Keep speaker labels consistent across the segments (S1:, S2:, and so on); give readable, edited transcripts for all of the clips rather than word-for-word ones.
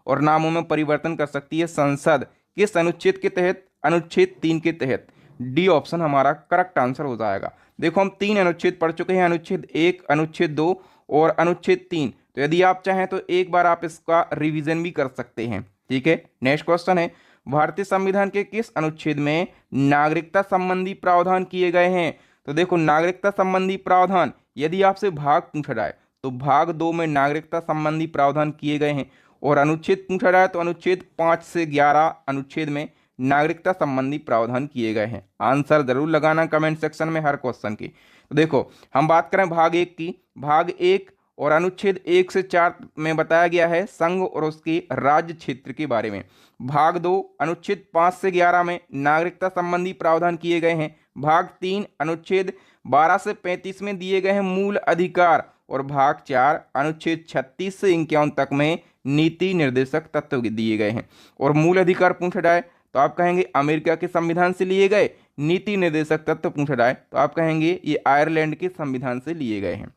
S1: और नामों में परिवर्तन कर सकती है संसद। किस अनुच्छेद के तहत? अनुच्छेद 3 के तहत। डी ऑप्शन हमारा करेक्ट आंसर हो जाएगा। देखो हम 3 अनुच्छेद पढ़ चुके हैं, अनुच्छेद 1, अनुच्छेद 2 और अनुच्छेद 3। तो यदि आप चाहें तो एक बार आप इसका रिवीजन भी कर सकते हैं। ठीक है, नेक्स्ट क्वेश्चन है, भारतीय संविधान के किस अनुच्छेद में नागरिकता संबंधी प्रावधान किए गए हैं? तो देखो नागरिकता संबंधी प्रावधान यदि आपसे भाग पूछा जाए तो भाग 2 में नागरिकता संबंधी प्रावधान किए गए हैं, और अनुच्छेद पूछा जाए तो अनुच्छेद 5 से 11 अनुच्छेद में नागरिकता संबंधी प्रावधान किए गए हैं। आंसर जरूर लगाना कमेंट सेक्शन में हर क्वेश्चन की। तो देखो हम बात करें भाग 1 की। भाग 1 और अनुच्छेद 1 से 4 में बताया गया है संघ और उसके राज्य क्षेत्र के बारे में। भाग 2 अनुच्छेद 5 से 11 में नागरिकता संबंधी प्रावधान किए गए हैं। भाग 3 अनुच्छेद 12 से 35 में दिए गए हैं मूल अधिकार, और भाग 4 अनुच्छेद 36 से 51 तक में नीति निर्देशक तत्व दिए गए हैं। और मूल अधिकार पूछा जाए तो आप कहेंगे अमेरिका के संविधान से लिए गए, नीति निर्देशक तत्व पूछा जाए तो आप कहेंगे ये आयरलैंड के संविधान से लिए गए हैं।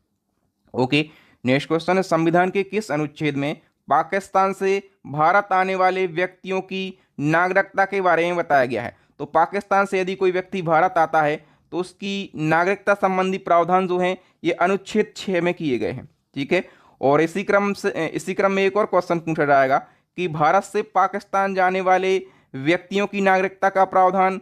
S1: ओके, नेक्स्ट क्वेश्चन है, संविधान के किस अनुच्छेद में पाकिस्तान से भारत आने वाले व्यक्तियों की नागरिकता के बारे में बताया गया है? तो पाकिस्तान से यदि कोई व्यक्ति भारत आता है तो उसकी नागरिकता संबंधी प्रावधान जो हैं ये अनुच्छेद 6 में किए गए हैं। ठीक है, और इसी क्रम में एक और क्वेश्चन पूछा जाएगा कि भारत से पाकिस्तान जाने वाले व्यक्तियों की नागरिकता का प्रावधान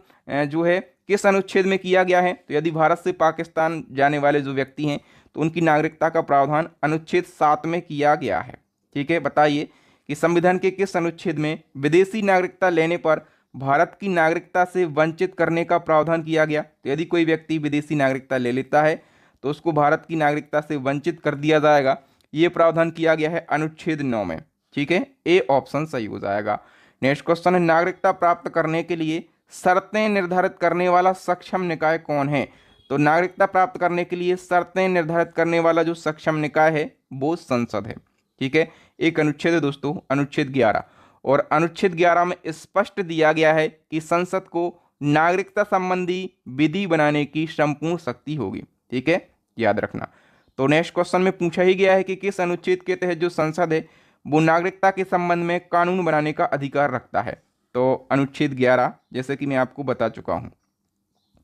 S1: जो है किस अनुच्छेद में किया गया है? तो यदि भारत से पाकिस्तान जाने वाले जो व्यक्ति हैं तो उनकी नागरिकता का प्रावधान अनुच्छेद 7 में किया गया है। ठीक है, बताइए कि संविधान के किस अनुच्छेद में विदेशी नागरिकता लेने पर भारत की नागरिकता से वंचित करने का प्रावधान किया गया? तो यदि कोई व्यक्ति विदेशी नागरिकता ले लेता है तो उसको भारत की नागरिकता से वंचित कर दिया जाएगा। ये प्रावधान किया गया है अनुच्छेद 9 में। ठीक है, ए ऑप्शन सही हो जाएगा। नेक्स्ट क्वेश्चन है, नागरिकता प्राप्त करने के लिए शर्तें निर्धारित करने वाला सक्षम निकाय कौन है? तो नागरिकता प्राप्त करने के लिए शर्तें निर्धारित करने वाला जो सक्षम निकाय है वो संसद है। ठीक है, एक अनुच्छेद है दोस्तों, अनुच्छेद 11, और अनुच्छेद 11 में स्पष्ट दिया गया है कि संसद को नागरिकता संबंधी विधि बनाने की संपूर्ण शक्ति होगी। ठीक है, याद रखना। तो नेक्स्ट क्वेश्चन में पूछा ही गया है कि किस अनुच्छेद के तहत जो संसद है वो नागरिकता के संबंध में कानून बनाने का अधिकार रखता है? तो अनुच्छेद 11, जैसे कि मैं आपको बता चुका हूं।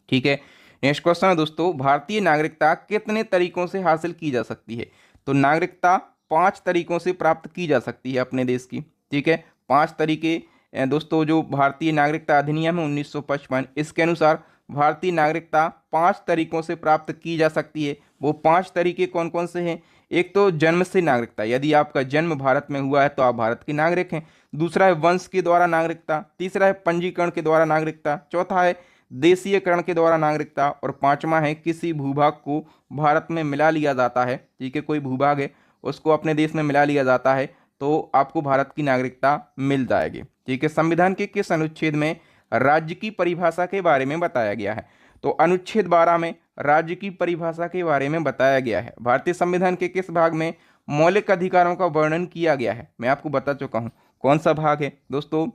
S1: ठीक है, नेक्स्ट क्वेश्चन है दोस्तों, भारतीय नागरिकता कितने तरीकों से हासिल की जा सकती है? तो नागरिकता 5 तरीकों से प्राप्त की जा सकती है अपने देश की। ठीक है, 5 तरीके दोस्तों, जो भारतीय नागरिकता अधिनियम है 1955 इसके अनुसार भारतीय नागरिकता 5 तरीकों से प्राप्त की जा सकती है। वो 5 तरीके कौन कौन से हैं? एक तो जन्म से नागरिकता, यदि आपका जन्म भारत में हुआ है तो आप भारत के नागरिक हैं। दूसरा है वंश के द्वारा नागरिकता। तीसरा है पंजीकरण के द्वारा नागरिकता। चौथा है देशीयकरण के द्वारा नागरिकता। और 5वां है किसी भूभाग को भारत में मिला लिया जाता है। ठीक है, कोई भूभाग है उसको अपने देश में मिला लिया जाता है तो आपको भारत की नागरिकता मिल जाएगी। ठीक है, संविधान के किस अनुच्छेद में राज्य की परिभाषा के बारे में बताया गया है? तो अनुच्छेद 12 में राज्य की परिभाषा के बारे में बताया गया है। भारतीय संविधान के किस भाग में मौलिक अधिकारों का वर्णन किया गया है? मैं आपको बता चुका हूं कौन सा भाग है दोस्तों,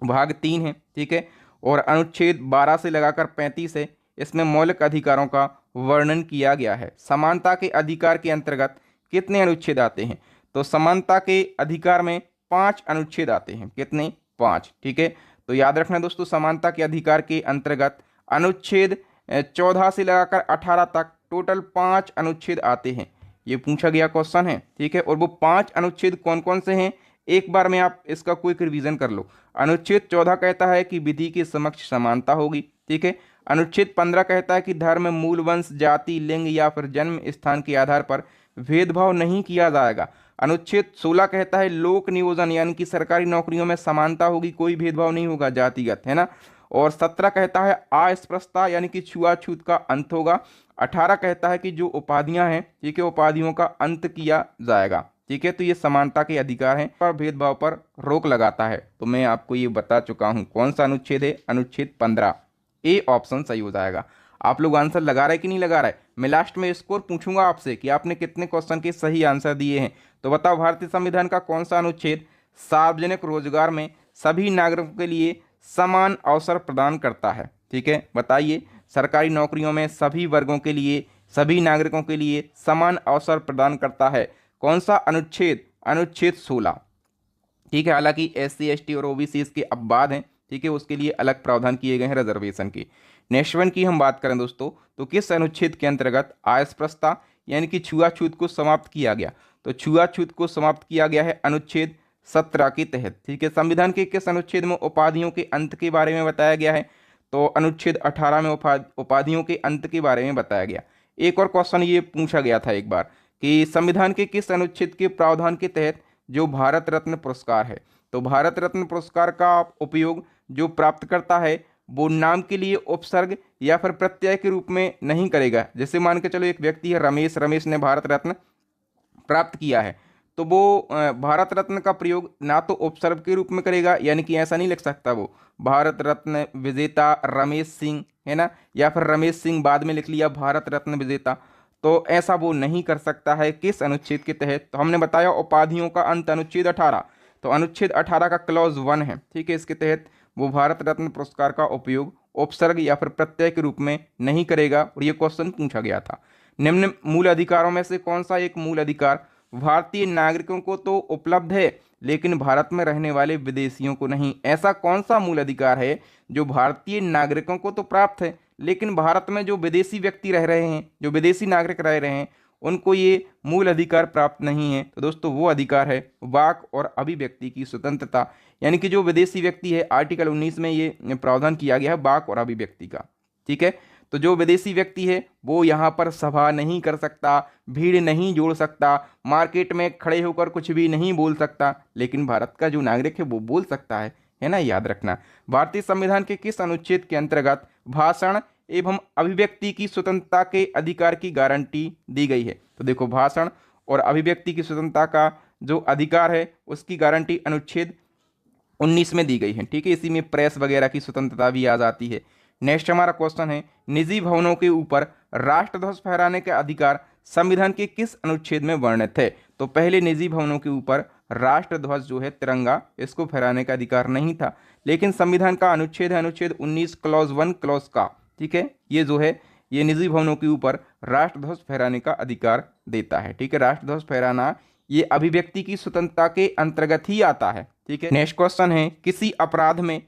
S1: भाग 3 है। ठीक है, और अनुच्छेद 12 से लगाकर 35 है, इसमें मौलिक अधिकारों का वर्णन किया गया है। समानता के अधिकार के अंतर्गत कितने अनुच्छेद आते हैं? तो समानता के अधिकार में 5 अनुच्छेद आते हैं। कितने? 5। ठीक है, तो याद रखना दोस्तों, समानता के अधिकार के अंतर्गत अनुच्छेद 14 से लगाकर 18 तक टोटल 5 अनुच्छेद आते हैं। ये पूछा गया क्वेश्चन है। ठीक है, और वो 5 अनुच्छेद कौन कौन से हैं एक बार में आप इसका क्विक रिवीजन कर लो। अनुच्छेद 14 कहता है कि विधि के समक्ष समानता होगी। ठीक है, अनुच्छेद 15 कहता है कि धर्म, मूल वंश, जाति, लिंग या फिर जन्म स्थान के आधार पर भेदभाव नहीं किया जाएगा। अनुच्छेद 16 कहता है लोक नियोजन यानी कि सरकारी नौकरियों में समानता होगी, कोई भेदभाव नहीं होगा जातिगत, है ना। और 17 कहता है अस्पृश्यता यानी कि छुआछूत का अंत होगा। 18 कहता है कि जो उपाधियां हैं, ठीक है, उपाधियों का अंत किया जाएगा। ठीक है, तो ये समानता के अधिकार हैं पर भेदभाव पर रोक लगाता है। तो मैं आपको ये बता चुका हूं कौन सा अनुच्छेद है, अनुच्छेद 15। ए ऑप्शन सही हो जाएगा। आप लोग आंसर लगा रहे कि नहीं लगा रहे? मैं लास्ट में स्कोर पूछूंगा आपसे कि आपने कितने क्वेश्चन के सही आंसर दिए हैं। तो बताओ, भारतीय संविधान का कौन सा अनुच्छेद सार्वजनिक रोजगार में सभी नागरिकों के लिए समान अवसर प्रदान करता है? ठीक है, बताइए, सरकारी नौकरियों में सभी वर्गों के लिए, सभी नागरिकों के लिए समान अवसर प्रदान करता है। कौन सा अनुच्छेद? अनुच्छेद 16। ठीक है। हालांकि SC ST और OBC इसके अपवाद हैं, ठीक है, उसके लिए अलग प्रावधान किए गए हैं रिजर्वेशन के। नेक्स्ट वन की हम बात करें दोस्तों, तो किस अनुच्छेद के अंतर्गत अस्पृश्यता यानी कि छुआछूत को समाप्त किया गया? तो छुआछूत को समाप्त किया गया है अनुच्छेद 17 के तहत। ठीक है। संविधान के किस अनुच्छेद में उपाधियों के अंत के बारे में बताया गया है? तो अनुच्छेद 18 में उपाधियों के अंत के बारे में बताया गया। एक और क्वेश्चन ये पूछा गया था एक बार कि संविधान के किस अनुच्छेद के प्रावधान के तहत जो भारत रत्न पुरस्कार है, तो भारत रत्न पुरस्कार का उपयोग जो प्राप्त करता है वो नाम के लिए उपसर्ग या फिर प्रत्यय के रूप में नहीं करेगा। जैसे मान के चलो एक व्यक्ति है रमेश, रमेश ने भारत रत्न प्राप्त किया है, तो वो भारत रत्न का प्रयोग ना तो उपसर्ग के रूप में करेगा, यानी कि ऐसा नहीं लिख सकता वो भारत रत्न विजेता रमेश सिंह, है ना, या फिर रमेश सिंह बाद में लिख लिया भारत रत्न विजेता, तो ऐसा वो नहीं कर सकता है। किस अनुच्छेद के तहत? तो हमने बताया उपाधियों का अंत अनुच्छेद 18, तो अनुच्छेद 18 का क्लॉज 1 है, ठीक है, इसके तहत वो भारत रत्न पुरस्कार का उपयोग उपसर्ग या फिर प्रत्यय के रूप में नहीं करेगा, और ये क्वेश्चन पूछा गया था। निम्न मूल अधिकारों में से कौन सा एक मूल अधिकार भारतीय नागरिकों को तो उपलब्ध है लेकिन भारत में रहने वाले विदेशियों को नहीं? ऐसा कौन सा मूल अधिकार है जो भारतीय नागरिकों को तो प्राप्त है लेकिन भारत में जो विदेशी व्यक्ति रह रहे हैं, जो विदेशी नागरिक रह रहे हैं, उनको ये मूल अधिकार प्राप्त नहीं है? तो दोस्तों वो अधिकार है वाक और अभिव्यक्ति की स्वतंत्रता, यानी कि जो विदेशी व्यक्ति है, आर्टिकल 19 में ये प्रावधान किया गया है वाक और अभिव्यक्ति का। ठीक है। तो जो विदेशी व्यक्ति है वो यहाँ पर सभा नहीं कर सकता, भीड़ नहीं जोड़ सकता, मार्केट में खड़े होकर कुछ भी नहीं बोल सकता, लेकिन भारत का जो नागरिक है वो बोल सकता है ना, याद रखना। भारतीय संविधान के किस अनुच्छेद के अंतर्गत भाषण एवं अभिव्यक्ति की स्वतंत्रता के अधिकार की गारंटी दी गई है? तो देखो भाषण और अभिव्यक्ति की स्वतंत्रता का जो अधिकार है उसकी गारंटी अनुच्छेद 19 में दी गई है। ठीक है। इसी में प्रेस वगैरह की स्वतंत्रता भी आ जाती है। नेक्स्ट हमारा क्वेश्चन है, निजी भवनों के ऊपर राष्ट्रध्वज फहराने का अधिकार संविधान के किस अनुच्छेद में वर्णित है? तो पहले निजी भवनों के ऊपर राष्ट्रध्वज जो है तिरंगा, इसको फहराने का अधिकार नहीं था, लेकिन संविधान का अनुच्छेद है अनुच्छेद 19 क्लॉज 1 क्लॉज का, ठीक है, ये जो है ये निजी भवनों के ऊपर राष्ट्रध्वज फहराने का अधिकार देता है। ठीक है। राष्ट्रध्वज फहराना ये अभिव्यक्ति की स्वतंत्रता के अंतर्गत ही आता है। ठीक है। नेक्स्ट क्वेश्चन है, किसी अपराध में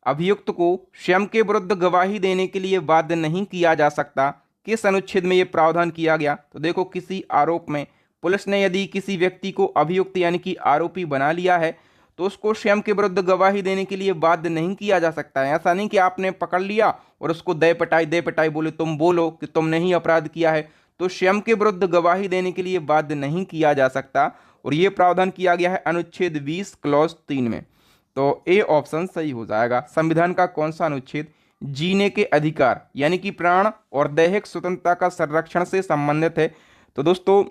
S1: अभियुक्त को स्वयं के विरुद्ध गवाही देने के लिए बाध्य नहीं किया जा सकता, किस अनुच्छेद में यह प्रावधान किया गया? तो देखो किसी आरोप में पुलिस ने यदि किसी व्यक्ति को अभियुक्त यानी कि आरोपी बना लिया है तो उसको स्वयं के विरुद्ध गवाही देने के लिए बाध्य नहीं किया जा सकता है। ऐसा नहीं कि आपने पकड़ लिया और उसको दे पिटाई बोले तुम बोलो कि तुमने ही अपराध किया है, तो स्वयं के विरुद्ध गवाही देने के लिए बाध्य नहीं किया जा सकता, और यह प्रावधान किया गया है अनुच्छेद 20 क्लॉज 3 में। तो ए ऑप्शन सही हो जाएगा। संविधान का कौन सा अनुच्छेद जीने के अधिकार यानी कि प्राण और दैहिक स्वतंत्रता का संरक्षण से संबंधित है? तो दोस्तों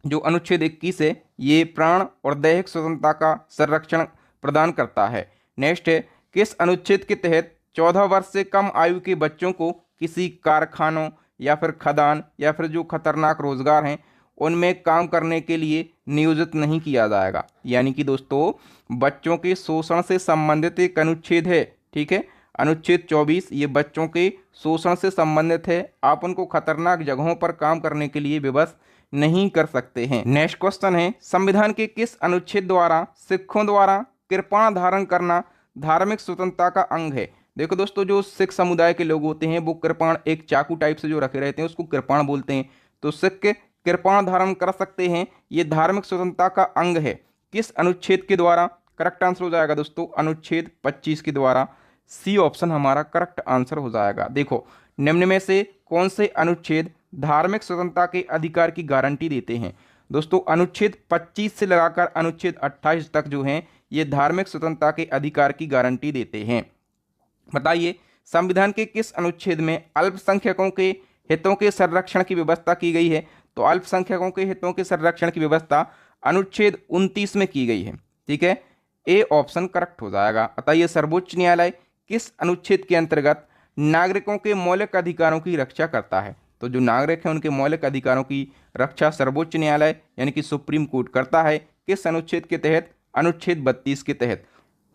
S1: जो अनुच्छेद 21 है ये प्राण और दैहिक स्वतंत्रता का संरक्षण प्रदान करता है। नेक्स्ट है, किस अनुच्छेद के तहत 14 वर्ष से कम आयु के बच्चों को किसी कारखानों या फिर खदान या फिर जो खतरनाक रोजगार हैं उनमें काम करने के लिए नियोजित नहीं किया जाएगा? यानी कि दोस्तों बच्चों के शोषण से संबंधित एक अनुच्छेद है। ठीक है। अनुच्छेद 24 ये बच्चों के शोषण से संबंधित है, आप उनको खतरनाक जगहों पर काम करने के लिए विवश नहीं कर सकते हैं। नेक्स्ट क्वेश्चन है, संविधान के किस अनुच्छेद द्वारा सिखों द्वारा कृपाण धारण करना धार्मिक स्वतंत्रता का अंग है? देखो दोस्तों जो सिख समुदाय के लोग होते हैं वो कृपाण एक चाकू टाइप से जो रखे रहते हैं उसको कृपाण बोलते हैं, तो सिख कृपाण धारण कर सकते हैं, ये धार्मिक स्वतंत्रता का अंग है। किस अनुच्छेद के द्वारा? करेक्ट आंसर हो जाएगा दोस्तों अनुच्छेद 25 के द्वारा। सी ऑप्शन हमारा करेक्ट आंसर हो जाएगा। देखो निम्न में से कौन से अनुच्छेद धार्मिक स्वतंत्रता के अधिकार की गारंटी देते हैं? दोस्तों अनुच्छेद 25 से लगाकर अनुच्छेद 28 तक जो है ये धार्मिक स्वतंत्रता के अधिकार की गारंटी देते हैं। बताइए संविधान के किस अनुच्छेद में अल्पसंख्यकों के हितों के संरक्षण की व्यवस्था की गई है? तो अल्पसंख्यकों के हितों के संरक्षण की व्यवस्था अनुच्छेद 29 में की गई है। ठीक है। ए ऑप्शन करेक्ट हो जाएगा। बताइए सर्वोच्च न्यायालय किस अनुच्छेद के अंतर्गत नागरिकों के मौलिक अधिकारों की रक्षा करता है? तो जो नागरिक हैं उनके मौलिक अधिकारों की रक्षा सर्वोच्च न्यायालय यानी कि सुप्रीम कोर्ट करता है। किस अनुच्छेद के तहत? अनुच्छेद 32 के तहत।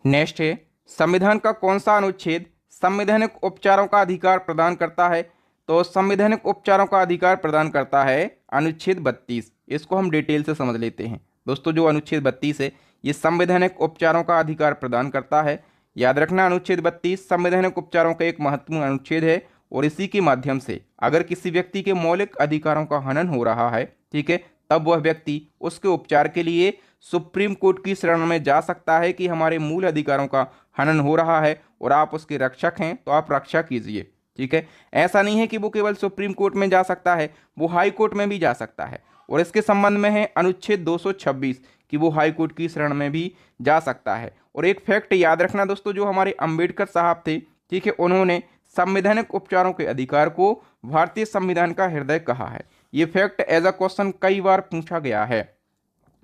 S1: नेक्स्ट है, संविधान का कौन सा अनुच्छेद संवैधानिक उपचारों का अधिकार प्रदान करता है? तो संवैधानिक उपचारों का अधिकार प्रदान करता है अनुच्छेद 32। इसको हम डिटेल से समझ लेते हैं। दोस्तों जो अनुच्छेद 32 है ये संवैधानिक उपचारों का अधिकार प्रदान करता है। याद रखना, अनुच्छेद 32 संवैधानिक उपचारों का एक महत्वपूर्ण अनुच्छेद है और इसी के माध्यम से अगर किसी व्यक्ति के मौलिक अधिकारों का हनन हो रहा है, ठीक है, तब वह व्यक्ति उसके उपचार के लिए सुप्रीम कोर्ट की शरण में जा सकता है कि हमारे मूल अधिकारों का हनन हो रहा है और आप उसके रक्षक हैं तो आप रक्षा कीजिए। ठीक है, ऐसा नहीं है कि वो केवल सुप्रीम कोर्ट में जा सकता है, वो हाई कोर्ट में भी जा सकता है। और इसके संबंध में है अनुच्छेद 226 कि वो हाई कोर्ट की शरण में भी जा सकता है। और एक फैक्ट याद रखना दोस्तों, जो हमारे अंबेडकर साहब थे, ठीक है, उन्होंने संवैधानिक उपचारों के अधिकार को भारतीय संविधान का हृदय कहा है। ये फैक्ट एज अ क्वेश्चन कई बार पूछा गया है।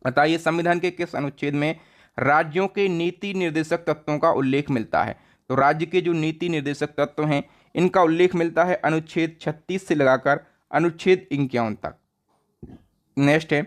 S1: बताइए संविधान के किस अनुच्छेद में राज्यों के नीति निर्देशक तत्वों का उल्लेख मिलता है? तो राज्य के जो नीति निर्देशक तत्व हैं इनका उल्लेख मिलता है अनुच्छेद 36 से लगाकर अनुच्छेद 51 तक। नेक्स्ट है,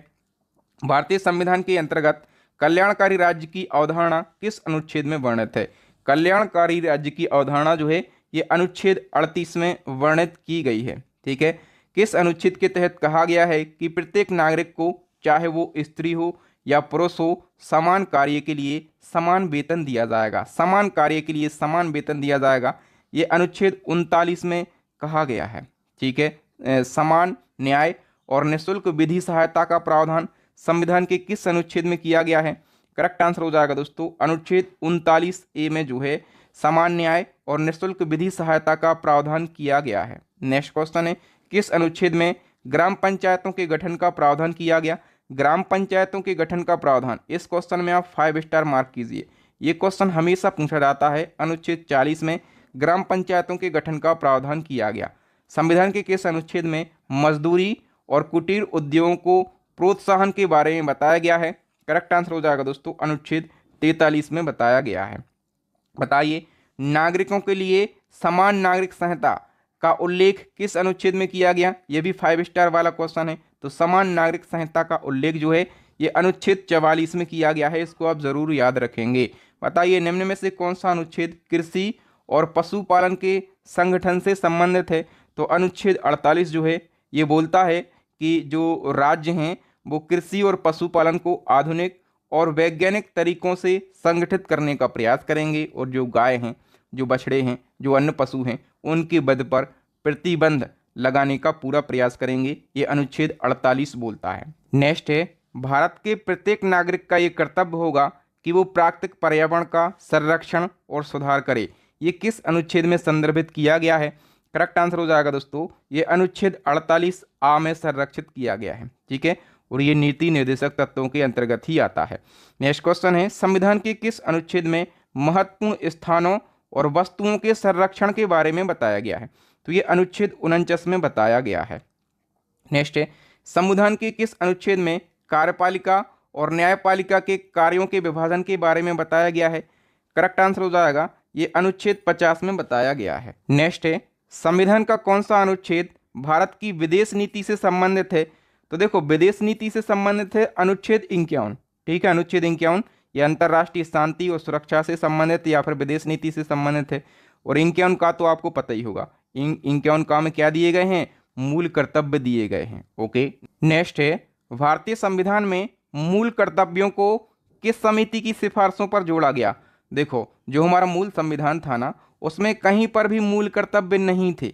S1: भारतीय संविधान के अंतर्गत कल्याणकारी राज्य की अवधारणा किस अनुच्छेद में वर्णित है? कल्याणकारी राज्य की अवधारणा जो है ये अनुच्छेद 38 में वर्णित की गई है। ठीक है, किस अनुच्छेद के तहत कहा गया है कि प्रत्येक नागरिक को, चाहे वो स्त्री हो या पुरुष हो, समान कार्य के लिए समान वेतन दिया जाएगा। समान कार्य के लिए समान वेतन दिया जाएगा, ये अनुच्छेद 39 में कहा गया है। ठीक है, समान न्याय और निःशुल्क विधि सहायता का प्रावधान संविधान के किस अनुच्छेद में किया गया है? करेक्ट आंसर हो जाएगा दोस्तों अनुच्छेद 39A में जो है समान न्याय और निःशुल्क विधि सहायता का प्रावधान किया गया है। नेक्स्ट क्वेश्चन है, किस अनुच्छेद में ग्राम पंचायतों के गठन का प्रावधान किया गया? ग्राम पंचायतों के गठन का प्रावधान, इस क्वेश्चन में आप 5 स्टार मार्क कीजिए। ये क्वेश्चन हमेशा पूछा जाता है। अनुच्छेद 40 में ग्राम पंचायतों के गठन का प्रावधान किया गया। संविधान के किस अनुच्छेद में मजदूरी और कुटीर उद्योगों को प्रोत्साहन के बारे में बताया गया है? करेक्ट आंसर हो जाएगा दोस्तों अनुच्छेद 43 में बताया गया है। बताइए नागरिकों के लिए समान नागरिक संहिता का उल्लेख किस अनुच्छेद में किया गया? ये भी 5 स्टार वाला क्वेश्चन है। तो समान नागरिक संहिता का उल्लेख जो है ये अनुच्छेद 44 में किया गया है, इसको आप जरूर याद रखेंगे। बताइए निम्न में से कौन सा अनुच्छेद कृषि और पशुपालन के संगठन से संबंधित है? तो अनुच्छेद 48 जो है ये बोलता है कि जो राज्य हैं वो कृषि और पशुपालन को आधुनिक और वैज्ञानिक तरीकों से संगठित करने का प्रयास करेंगे और जो गाय हैं, जो बछड़े हैं, जो अन्य पशु हैं उनके वध पर प्रतिबंध लगाने का पूरा प्रयास करेंगे, ये अनुच्छेद 48 बोलता है। नेक्स्ट है, भारत के प्रत्येक नागरिक का ये कर्तव्य होगा कि वो प्राकृतिक पर्यावरण का संरक्षण और सुधार करे। ये किस अनुच्छेद में संदर्भित किया गया है? करेक्ट आंसर हो जाएगा दोस्तों ये अनुच्छेद 48A में संरक्षित किया गया है। ठीक है, और ये नीति निर्देशक तत्वों के अंतर्गत ही आता है। नेक्स्ट क्वेश्चन है, संविधान के किस अनुच्छेद में महत्वपूर्ण स्थानों और वस्तुओं के संरक्षण के बारे में बताया गया है? तो ये अनुच्छेद 49 में बताया गया है। नेक्स्ट है, संविधान के किस अनुच्छेद में कार्यपालिका और न्यायपालिका के कार्यों के विभाजन के बारे में बताया गया है? करेक्ट आंसर हो जाएगा ये अनुच्छेद 50 में बताया गया है। नेक्स्ट है, संविधान का कौन सा अनुच्छेद भारत की विदेश नीति से संबंधित है? तो देखो विदेश नीति से संबंधित है अनुच्छेद 51। ठीक है, अनुच्छेद 51 ये अंतर्राष्ट्रीय शांति और सुरक्षा से संबंधित या फिर विदेश नीति से संबंधित है। और 51 का तो आपको पता ही होगा, 51 का में क्या दिए गए हैं? मूल कर्तव्य दिए गए हैं। ओके, नेक्स्ट है, भारतीय संविधान में मूल कर्तव्यों को किस समिति की सिफारिशों पर जोड़ा गया? देखो जो हमारा मूल संविधान था ना उसमें कहीं पर भी मूल कर्तव्य नहीं थे।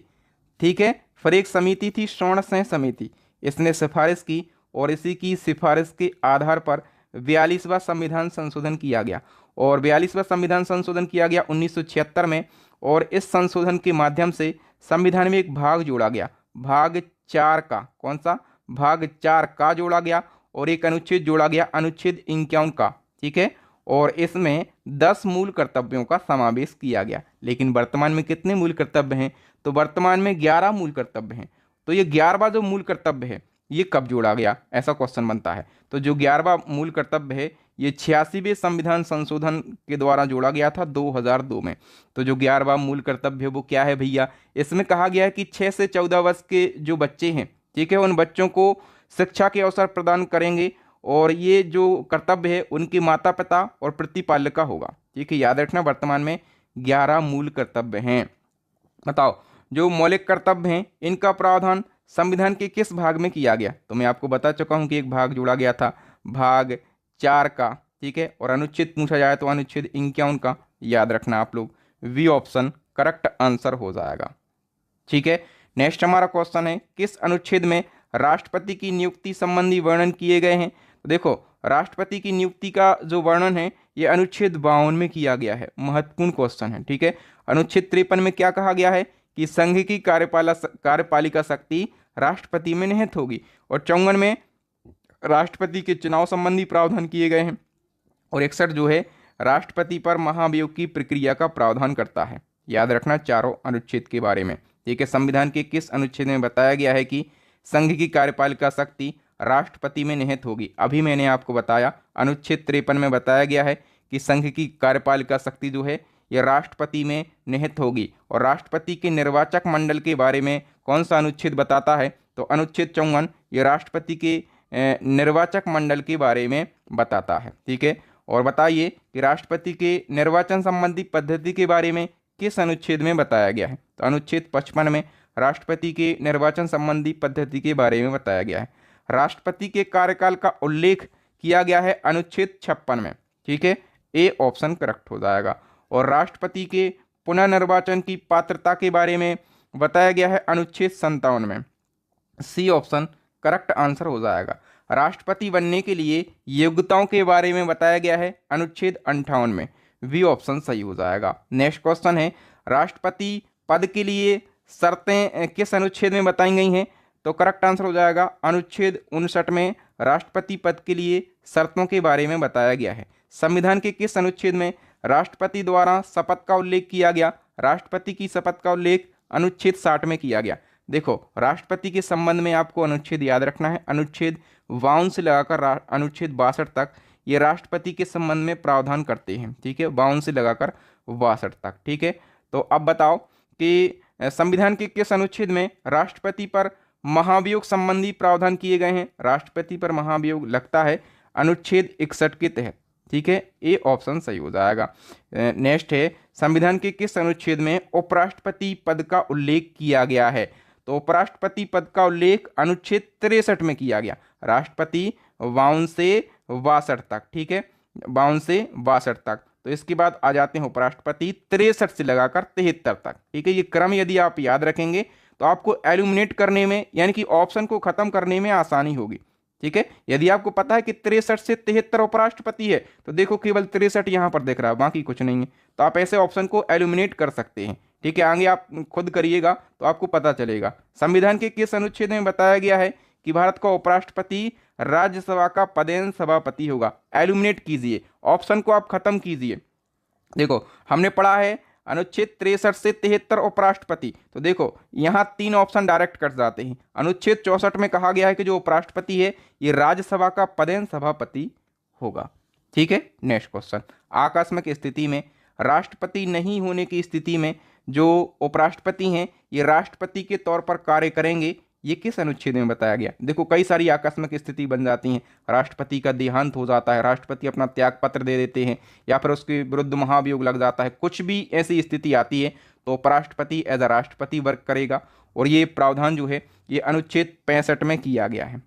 S1: ठीक है, फिर एक समिति थी स्वर्ण सिंह समिति, इसने सिफारिश की और इसी की सिफारिश के आधार पर 42वां संविधान संशोधन किया गया। और 42वां संविधान संशोधन किया गया 1976 में। और इस संशोधन के माध्यम से संविधान में एक भाग जोड़ा गया, भाग 4 का। कौन सा? भाग 4 का जोड़ा गया और एक अनुच्छेद जोड़ा गया अनुच्छेद 51 का। ठीक है, और इसमें 10 मूल कर्तव्यों का समावेश किया गया। लेकिन वर्तमान में कितने मूल कर्तव्य हैं? तो वर्तमान में 11 मूल कर्तव्य हैं। तो ये 11वां जो मूल कर्तव्य है ये कब जोड़ा गया, ऐसा क्वेश्चन बनता है। तो जो 11वां मूल कर्तव्य है ये 86वें संविधान संशोधन के द्वारा जोड़ा गया था 2002 में। तो जो 11वां मूल कर्तव्य है वो क्या है भैया? इसमें कहा गया है कि 6 से 14 वर्ष के जो बच्चे हैं, ठीक है, उन बच्चों को शिक्षा के अवसर प्रदान करेंगे और ये जो कर्तव्य है उनके माता पिता और प्रतिपालक का होगा। ठीक है, याद रखना वर्तमान में 11 मूल कर्तव्य हैं। बताओ जो मौलिक कर्तव्य हैं इनका प्रावधान संविधान के किस भाग में किया गया? तो मैं आपको बता चुका हूं कि एक भाग जोड़ा गया था भाग 4 का। ठीक है। और अनुच्छेद पूछा जाए तो अनुच्छेद 51 का याद रखना आप लोग, वी ऑप्शन करेक्ट आंसर हो जाएगा। ठीक है। नेक्स्ट हमारा क्वेश्चन है, किस अनुच्छेद में राष्ट्रपति की नियुक्ति संबंधी वर्णन किए गए हैं? तो देखो, राष्ट्रपति की नियुक्ति का जो वर्णन है ये अनुच्छेद 52 में किया गया है। महत्वपूर्ण क्वेश्चन है। ठीक है। अनुच्छेद 53 में क्या कहा गया है कि संघ की कार्यपालिका शक्ति राष्ट्रपति में निहित होगी। और 54 में राष्ट्रपति के चुनाव संबंधी प्रावधान किए गए हैं। और 61 जो है राष्ट्रपति पर महाभियोग की प्रक्रिया का प्रावधान करता है। याद रखना चारों अनुच्छेद के बारे में। ठीक है। संविधान के किस अनुच्छेद में बताया गया है कि संघ की कार्यपालिका शक्ति राष्ट्रपति में निहित होगी? अभी मैंने आपको बताया, अनुच्छेद 53 में बताया गया है कि संघ की कार्यपालिका शक्ति जो है यह राष्ट्रपति में निहित होगी। और राष्ट्रपति के निर्वाचक मंडल के बारे में कौन सा अनुच्छेद बताता है? तो अनुच्छेद 54 ये राष्ट्रपति के निर्वाचक मंडल के बारे में बताता है। ठीक है। और बताइए कि राष्ट्रपति के निर्वाचन संबंधी पद्धति के बारे में किस अनुच्छेद में बताया गया है? तो अनुच्छेद 55 में राष्ट्रपति के निर्वाचन संबंधी पद्धति के बारे में बताया गया है। राष्ट्रपति के कार्यकाल का उल्लेख किया गया है अनुच्छेद 56 में। ठीक है। ए ऑप्शन करेक्ट हो जाएगा। और राष्ट्रपति के पुनर्निर्वाचन की पात्रता के बारे में बताया गया है अनुच्छेद 57 में। सी ऑप्शन करेक्ट आंसर हो जाएगा। राष्ट्रपति बनने के लिए योग्यताओं के बारे में बताया गया है अनुच्छेद 58 में। वी ऑप्शन सही हो जाएगा। नेक्स्ट क्वेश्चन है, राष्ट्रपति पद के लिए शर्तें किस अनुच्छेद में बताई गई हैं? तो करेक्ट आंसर हो जाएगा अनुच्छेद 59 में राष्ट्रपति पद के लिए शर्तों के बारे में बताया गया है। संविधान के किस अनुच्छेद में राष्ट्रपति द्वारा शपथ का उल्लेख किया गया? राष्ट्रपति की शपथ का उल्लेख अनुच्छेद 60 में किया गया। देखो, राष्ट्रपति के संबंध में आपको अनुच्छेद याद रखना है। अनुच्छेद 52 से लगाकर अनुच्छेद 62 तक ये राष्ट्रपति के संबंध में प्रावधान करते हैं। ठीक है। 52 से लगाकर 62 तक। ठीक है। तो अब बताओ कि संविधान के किस अनुच्छेद में राष्ट्रपति पर महाभियोग संबंधी प्रावधान किए गए हैं? राष्ट्रपति पर महाभियोग लगता है अनुच्छेद 61 के तहत। ठीक है। ए ऑप्शन सही हो जाएगा। नेक्स्ट है, संविधान के किस अनुच्छेद में उपराष्ट्रपति पद का उल्लेख किया गया है? तो उपराष्ट्रपति पद का उल्लेख अनुच्छेद 63 में किया गया। राष्ट्रपति 52 से 62 तक। ठीक है। 52 से 62 तक। तो इसके बाद आ जाते हैं उपराष्ट्रपति 63 से लगाकर 73 तक। ठीक है। ये क्रम यदि आप याद रखेंगे तो आपको एलिमिनेट करने में, यानी कि ऑप्शन को खत्म करने में आसानी होगी। ठीक है। यदि आपको पता है कि 63 से 73 उपराष्ट्रपति है तो देखो केवल 63 यहां पर दिख रहा है, बाकी कुछ नहीं है। तो आप ऐसे ऑप्शन को एलिमिनेट कर सकते हैं। ठीक है। आगे आप खुद करिएगा तो आपको पता चलेगा। संविधान के किस अनुच्छेद में बताया गया है कि भारत का उपराष्ट्रपति राज्यसभा का पदेन सभापति होगा? एलिमिनेट कीजिए, ऑप्शन को आप खत्म कीजिए। देखो, हमने पढ़ा है अनुच्छेद 63 से 73 उपराष्ट्रपति, तो देखो यहाँ 3 ऑप्शन डायरेक्ट कट जाते हैं। अनुच्छेद 64 में कहा गया है कि जो उपराष्ट्रपति है ये राज्यसभा का पदेन सभापति होगा। ठीक है। नेक्स्ट क्वेश्चन, आकस्मिक स्थिति में राष्ट्रपति नहीं होने की स्थिति में जो उपराष्ट्रपति हैं ये राष्ट्रपति के तौर पर कार्य करेंगे, ये किस अनुच्छेद में बताया गया? देखो, कई सारी आकस्मिक स्थिति बन जाती हैं। राष्ट्रपति का देहांत हो जाता है, राष्ट्रपति अपना त्याग पत्र दे देते हैं, या फिर उसके विरुद्ध महाभियोग लग जाता है। कुछ भी ऐसी स्थिति आती है तो उपराष्ट्रपति एज अ राष्ट्रपति वर्क करेगा। और ये प्रावधान जो है ये अनुच्छेद 65 में किया गया है।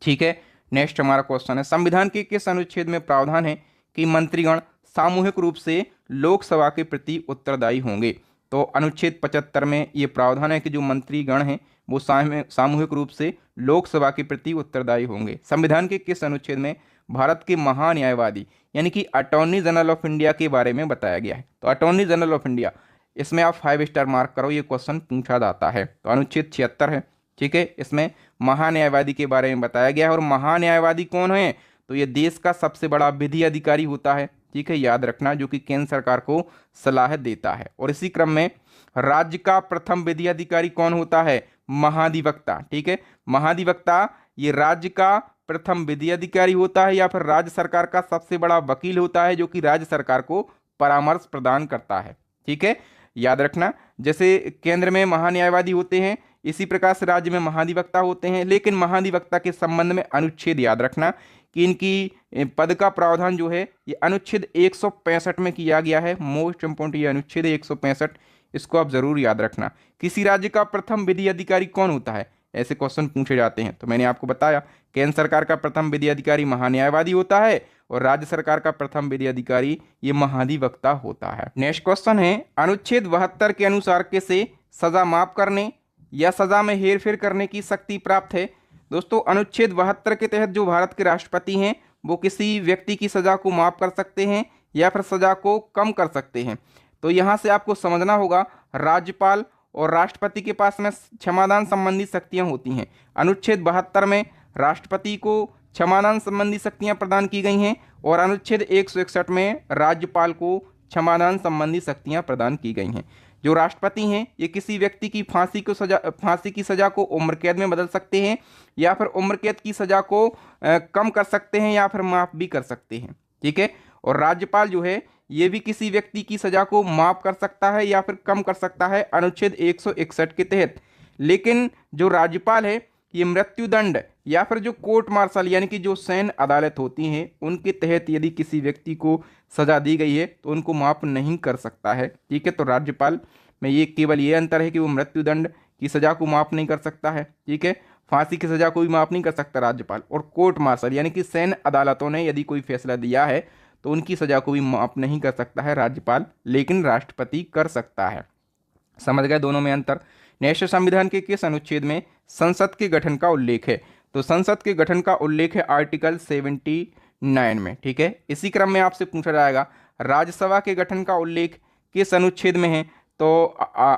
S1: ठीक है। नेक्स्ट हमारा क्वेश्चन है, संविधान के किस अनुच्छेद में प्रावधान है कि मंत्रीगण सामूहिक रूप से लोकसभा के प्रति उत्तरदायी होंगे? तो अनुच्छेद 75 में ये प्रावधान है कि जो मंत्रीगण हैं वो सामूहिक रूप से लोकसभा के प्रति उत्तरदायी होंगे। संविधान के किस अनुच्छेद में भारत के महान्यायवादी यानी कि अटॉर्नी जनरल ऑफ इंडिया के बारे में बताया गया है? तो अटॉर्नी जनरल ऑफ इंडिया, इसमें आप 5 स्टार मार्क करो, ये क्वेश्चन पूछा जाता है। तो अनुच्छेद 76 है। ठीक है। इसमें महान्यायवादी के बारे में बताया गया है। और महान्यायवादी कौन है? तो ये देश का सबसे बड़ा विधि अधिकारी होता है। ठीक है। याद रखना, जो कि केंद्र सरकार को सलाह देता है। और इसी क्रम में राज्य का प्रथम विधि अधिकारी कौन होता है? महाधिवक्ता। ठीक है। महाधिवक्ता ये राज्य का प्रथम विधि अधिकारी होता है, या फिर राज्य सरकार का सबसे बड़ा वकील होता है, जो कि राज्य सरकार को परामर्श प्रदान करता है। ठीक है। याद रखना, जैसे केंद्र में महान्यायवादी होते हैं इसी प्रकार से राज्य में महाधिवक्ता होते हैं। लेकिन महाधिवक्ता के संबंध में अनुच्छेद याद रखना कि इनकी पद का प्रावधान जो है ये अनुच्छेद 165 में किया गया है। मोस्ट इंपोर्टेंट ये अनुच्छेद 165, इसको आप जरूर याद रखना। किसी राज्य का प्रथम विधि अधिकारी कौन होता है? ऐसे क्वेश्चन पूछे जाते हैं। तो मैंने आपको बताया केंद्र सरकार का प्रथम विधि अधिकारी महान्यायवादी होता है, और राज्य सरकार का प्रथम विधि अधिकारी ये महाधिवक्ता होता है। नेक्स्ट क्वेश्चन है, अनुच्छेद 72 के अनुसार किसे सजा माफ करने या सजा में हेरफेर करने की शक्ति प्राप्त है? दोस्तों, अनुच्छेद 72 के तहत जो भारत के राष्ट्रपति हैं वो किसी व्यक्ति की सजा को माफ कर सकते हैं या फिर सजा को कम कर सकते हैं। तो यहाँ से आपको समझना होगा, राज्यपाल और राष्ट्रपति के पास में क्षमादान संबंधी शक्तियाँ होती हैं। अनुच्छेद 72 में राष्ट्रपति को क्षमादान संबंधी शक्तियाँ प्रदान की गई हैं और अनुच्छेद 161 में राज्यपाल को क्षमादान संबंधी शक्तियाँ प्रदान की गई हैं। जो राष्ट्रपति हैं ये किसी व्यक्ति की फांसी की सजा को उम्र कैद में बदल सकते हैं या फिर उम्र कैद की सजा को कम कर सकते हैं या फिर माफ भी कर सकते हैं। ठीक है, और राज्यपाल जो है ये भी किसी व्यक्ति की सजा को माफ कर सकता है या फिर कम कर सकता है अनुच्छेद 161 के तहत। लेकिन जो राज्यपाल है ये मृत्युदंड या फिर जो कोर्ट मार्शल यानी कि जो सैन्य अदालत होती हैं उनके तहत यदि किसी व्यक्ति को सजा दी गई है तो उनको माफ नहीं कर सकता है। ठीक है, तो राज्यपाल में ये केवल ये अंतर है कि वो मृत्युदंड की सजा को माफ नहीं कर सकता है। ठीक है, फांसी की सजा को भी माफ नहीं कर सकता राज्यपाल, और कोर्ट मार्शल यानी कि सैन्य अदालतों ने यदि कोई फैसला दिया है तो उनकी सजा को भी माफ नहीं कर सकता है राज्यपाल, लेकिन राष्ट्रपति कर सकता है। समझ गए दोनों में अंतर। नेक्स्ट, संविधान के किस अनुच्छेद में संसद के गठन का उल्लेख है? तो संसद के गठन का उल्लेख है आर्टिकल 79 में। ठीक है, इसी क्रम में आपसे पूछा जाएगा राज्यसभा के गठन का उल्लेख किस अनुच्छेद में है? तो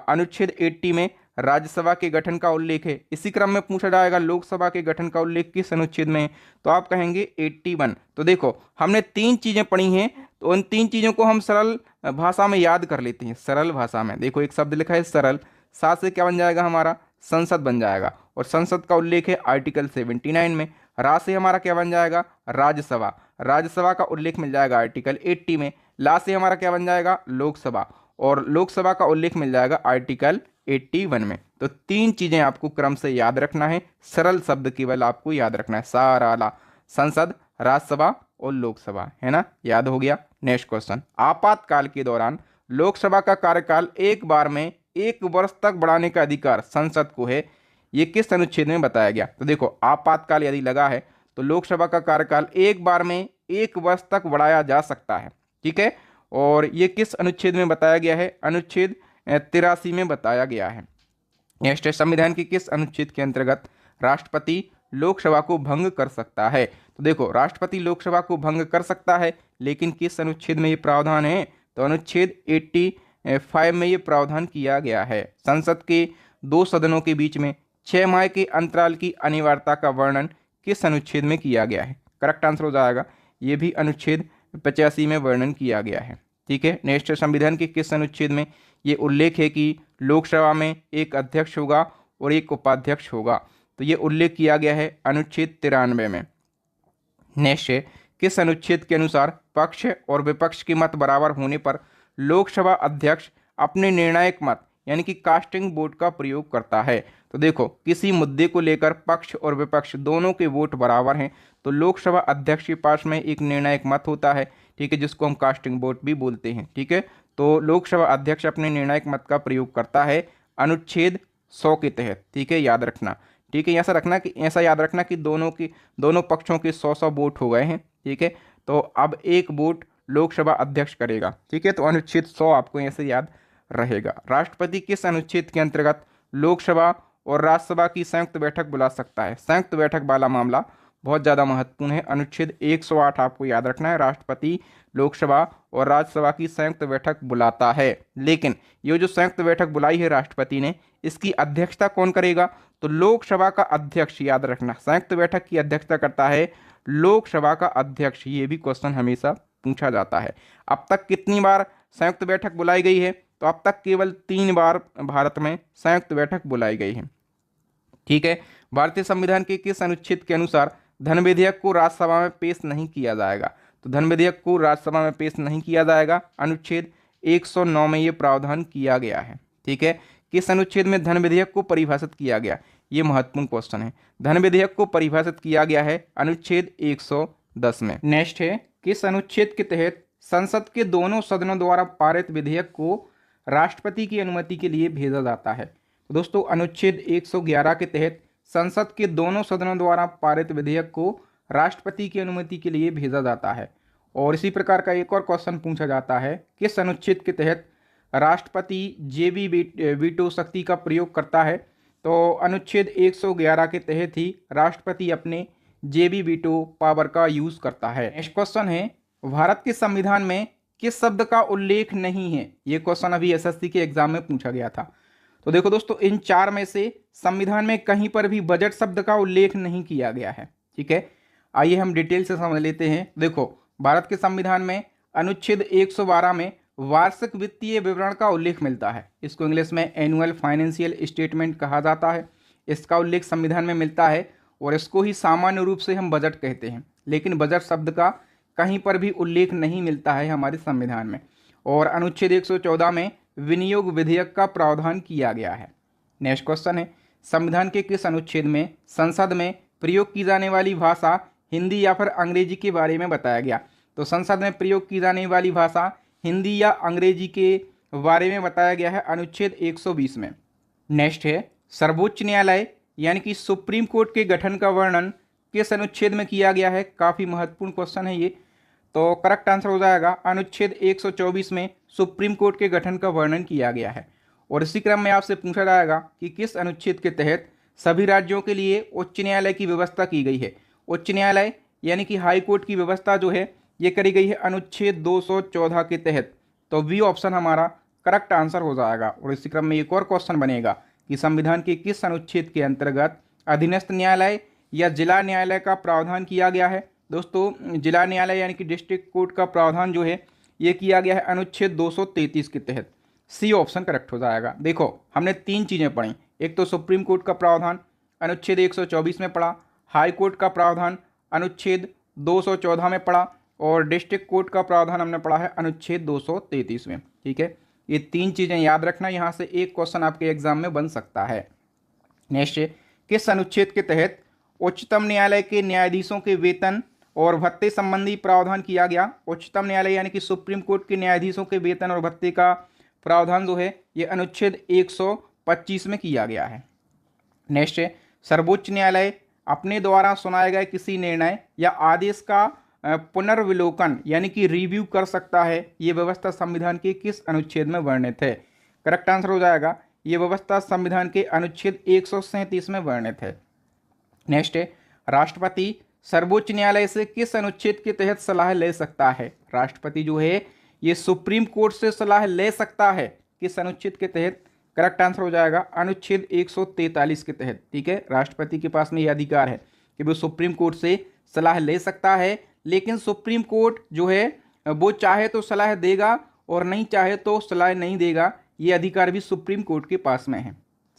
S1: अनुच्छेद 80 में राज्यसभा के गठन का उल्लेख है। इसी क्रम में पूछा जाएगा लोकसभा के गठन का उल्लेख किस अनुच्छेद में है? तो आप कहेंगे 81। तो देखो, हमने 3 चीजें पढ़ी हैं, तो उन 3 चीजों को हम सरल भाषा में याद कर लेते हैं। सरल भाषा में देखो, एक शब्द लिखा है सरल, साथ से क्या बन जाएगा हमारा? संसद बन जाएगा, और संसद का उल्लेख है आर्टिकल 79 में। राज से हमारा क्या बन जाएगा? राज्यसभा, राज्यसभा का उल्लेख मिल जाएगा आर्टिकल 80 में। ला से हमारा क्या बन जाएगा? लोकसभा, और लोकसभा का उल्लेख मिल जाएगा आर्टिकल 81 में। तो 3 चीजें आपको क्रम से याद रखना है, सरल शब्द केवल आपको याद रखना है, साराला, संसद, राज्यसभा और लोकसभा, है ना? याद हो गया। नेक्स्ट क्वेश्चन, आपातकाल के दौरान लोकसभा का कार्यकाल एक बार में 1 वर्ष तक बढ़ाने का अधिकार संसद को है, ये किस अनुच्छेद में बताया गया? तो देखो, आपातकाल यदि लगा है तो लोकसभा का कार्यकाल एक बार में 1 वर्ष तक बढ़ाया जा सकता है। ठीक है, और ये किस अनुच्छेद में बताया गया है? अनुच्छेद 83 में बताया गया है। नेक्स्ट है, संविधान के किस अनुच्छेद के अंतर्गत राष्ट्रपति लोकसभा को भंग कर सकता है? तो देखो, राष्ट्रपति लोकसभा को भंग कर सकता है, लेकिन किस अनुच्छेद में ये प्रावधान है? तो अनुच्छेद 85 में ये प्रावधान किया गया है। संसद के 2 सदनों के बीच में 6 माह के अंतराल की अनिवार्यता का वर्णन किस अनुच्छेद में किया गया है? करेक्ट आंसर हो जाएगा, ये भी अनुच्छेद 85 में वर्णन किया गया है। ठीक है, नेक्स्ट, संविधान के किस अनुच्छेद में ये उल्लेख है कि लोकसभा में एक अध्यक्ष होगा और एक उपाध्यक्ष होगा? तो ये उल्लेख किया गया है अनुच्छेद 93 में। नेक्स्ट है, किस अनुच्छेद के अनुसार पक्ष और विपक्ष के मत बराबर होने पर लोकसभा अध्यक्ष अपने निर्णायक मत यानी कि कास्टिंग वोट का प्रयोग करता है? तो देखो, किसी मुद्दे को लेकर पक्ष और विपक्ष दोनों के वोट बराबर हैं तो लोकसभा अध्यक्ष के पास में एक निर्णायक मत होता है। ठीक है, जिसको हम कास्टिंग वोट भी बोलते हैं। ठीक है, तो लोकसभा अध्यक्ष अपने निर्णायक मत का प्रयोग करता है अनुच्छेद 100 के तहत। ठीक है, याद रखना। ठीक है, ऐसा याद रखना कि दोनों पक्षों के 100 वोट हो गए हैं। ठीक है, तो अब एक वोट लोकसभा अध्यक्ष करेगा। ठीक है, तो अनुच्छेद 100 आपको ऐसे याद रहेगा। राष्ट्रपति किस अनुच्छेद के अंतर्गत लोकसभा और राज्यसभा की संयुक्त बैठक बुला सकता है? संयुक्त बैठक वाला मामला बहुत ज़्यादा महत्वपूर्ण है। अनुच्छेद 108 आपको याद रखना है। राष्ट्रपति लोकसभा और राज्यसभा की संयुक्त बैठक बुलाता है, लेकिन ये जो संयुक्त बैठक बुलाई है राष्ट्रपति ने, इसकी अध्यक्षता कौन करेगा? तो लोकसभा का अध्यक्ष, याद रखना, संयुक्त बैठक की अध्यक्षता करता है लोकसभा का अध्यक्ष। ये भी क्वेश्चन हमेशा पूछा जाता है। अब तक कितनी बार संयुक्त बैठक बुलाई गई है? तो अब तक केवल 3 बार भारत में संयुक्त बैठक बुलाई गई है। ठीक है, भारतीय संविधान के किस अनुच्छेद के अनुसार धन विधेयक को राज्यसभा में पेश नहीं किया जाएगा? तो धन विधेयक को राज्यसभा में पेश नहीं किया जाएगा, अनुच्छेद 109 में ये प्रावधान किया गया है। ठीक है, किस अनुच्छेद में धन विधेयक को परिभाषित किया गया? ये महत्वपूर्ण क्वेश्चन है। धन विधेयक को परिभाषित किया गया है अनुच्छेद 110 में। नेक्स्ट है, किस अनुच्छेद के तहत संसद के दोनों सदनों द्वारा पारित विधेयक को राष्ट्रपति की अनुमति के लिए भेजा जाता है? तो दोस्तों, अनुच्छेद 111 के तहत संसद के दोनों सदनों द्वारा पारित विधेयक को राष्ट्रपति की अनुमति के लिए भेजा जाता है। और इसी प्रकार का एक और क्वेश्चन पूछा जाता है, किस अनुच्छेद के तहत राष्ट्रपति जेबी वीटो शक्ति का प्रयोग करता है? तो अनुच्छेद 111 के तहत ही राष्ट्रपति अपने जेबी वीटो पावर का यूज करता है। नेक्स्ट क्वेश्चन है, भारत के संविधान में किस शब्द का उल्लेख नहीं है? ये क्वेश्चन अभी एसएससी के एग्जाम में पूछा गया था। तो देखो दोस्तों, इन चार में से संविधान में कहीं पर भी बजट शब्द का उल्लेख नहीं किया गया है। ठीक है, आइए हम डिटेल से समझ लेते हैं। देखो, भारत के संविधान में अनुच्छेद 112 में वार्षिक वित्तीय विवरण का उल्लेख मिलता है। इसको इंग्लिश में एनुअल फाइनेंशियल स्टेटमेंट कहा जाता है। इसका उल्लेख संविधान में मिलता है और इसको ही सामान्य रूप से हम बजट कहते हैं। लेकिन बजट शब्द का कहीं पर भी उल्लेख नहीं मिलता है हमारे संविधान में। और अनुच्छेद 114 में विनियोग विधेयक का प्रावधान किया गया है। नेक्स्ट क्वेश्चन है, संविधान के किस अनुच्छेद में संसद में प्रयोग की जाने वाली भाषा हिंदी या फिर अंग्रेजी के बारे में बताया गया? तो संसद में प्रयोग की जाने वाली भाषा हिंदी या अंग्रेजी के बारे में बताया गया है अनुच्छेद 120 में। नेक्स्ट है, सर्वोच्च न्यायालय यानी कि सुप्रीम कोर्ट के गठन का वर्णन किस अनुच्छेद में किया गया है? काफ़ी महत्वपूर्ण क्वेश्चन है ये। तो करेक्ट आंसर हो जाएगा अनुच्छेद 124 में सुप्रीम कोर्ट के गठन का वर्णन किया गया है। और इसी क्रम में आपसे पूछा जाएगा कि किस अनुच्छेद के तहत सभी राज्यों के लिए उच्च न्यायालय की व्यवस्था की गई है? उच्च न्यायालय यानी कि हाई कोर्ट की व्यवस्था जो है ये करी गई है अनुच्छेद 214 के तहत। तो बी ऑप्शन हमारा करेक्ट आंसर हो जाएगा। और इसी क्रम में एक और क्वेश्चन बनेगा कि संविधान के किस अनुच्छेद के अंतर्गत अधीनस्थ न्यायालय या जिला न्यायालय का प्रावधान किया गया है? दोस्तों, जिला न्यायालय यानी कि डिस्ट्रिक्ट कोर्ट का प्रावधान जो है ये किया गया है अनुच्छेद 233 के तहत। सी ऑप्शन करेक्ट हो जाएगा। देखो, हमने तीन चीज़ें पढ़ी। एक तो सुप्रीम कोर्ट का प्रावधान अनुच्छेद 124 में पढ़ा, हाई कोर्ट का प्रावधान अनुच्छेद 214 में पढ़ा, और डिस्ट्रिक्ट कोर्ट का प्रावधान हमने पढ़ा है अनुच्छेद 233 में। ठीक है, ये तीन चीज़ें याद रखना, यहाँ से एक क्वेश्चन आपके एग्जाम में बन सकता है। नेक्स्ट, किस अनुच्छेद के तहत उच्चतम न्यायालय के न्यायाधीशों के वेतन और भत्ते संबंधी प्रावधान किया गया? उच्चतम न्यायालय यानी कि सुप्रीम कोर्ट के न्यायाधीशों के वेतन और भत्ते का प्रावधान जो है ये अनुच्छेद 125 में किया गया है। नेक्स्ट है, सर्वोच्च न्यायालय अपने द्वारा सुनाए गए किसी निर्णय या आदेश का पुनर्विलोकन यानी कि रिव्यू कर सकता है। ये व्यवस्था संविधान के किस अनुच्छेद में वर्णित है? करेक्ट आंसर हो जाएगा, ये व्यवस्था संविधान के अनुच्छेद 137 में वर्णित है। नेक्स्ट है, राष्ट्रपति सर्वोच्च न्यायालय से किस अनुच्छेद के तहत सलाह ले सकता है? राष्ट्रपति जो है ये सुप्रीम कोर्ट से सलाह ले सकता है, किस अनुच्छेद के तहत? करेक्ट आंसर हो जाएगा अनुच्छेद 143 के तहत। ठीक है, राष्ट्रपति के पास में ये अधिकार है कि वो सुप्रीम कोर्ट से सलाह ले सकता है, लेकिन सुप्रीम कोर्ट जो है वो चाहे तो सलाह देगा और नहीं चाहे तो सलाह नहीं देगा। ये अधिकार भी सुप्रीम कोर्ट के पास में है।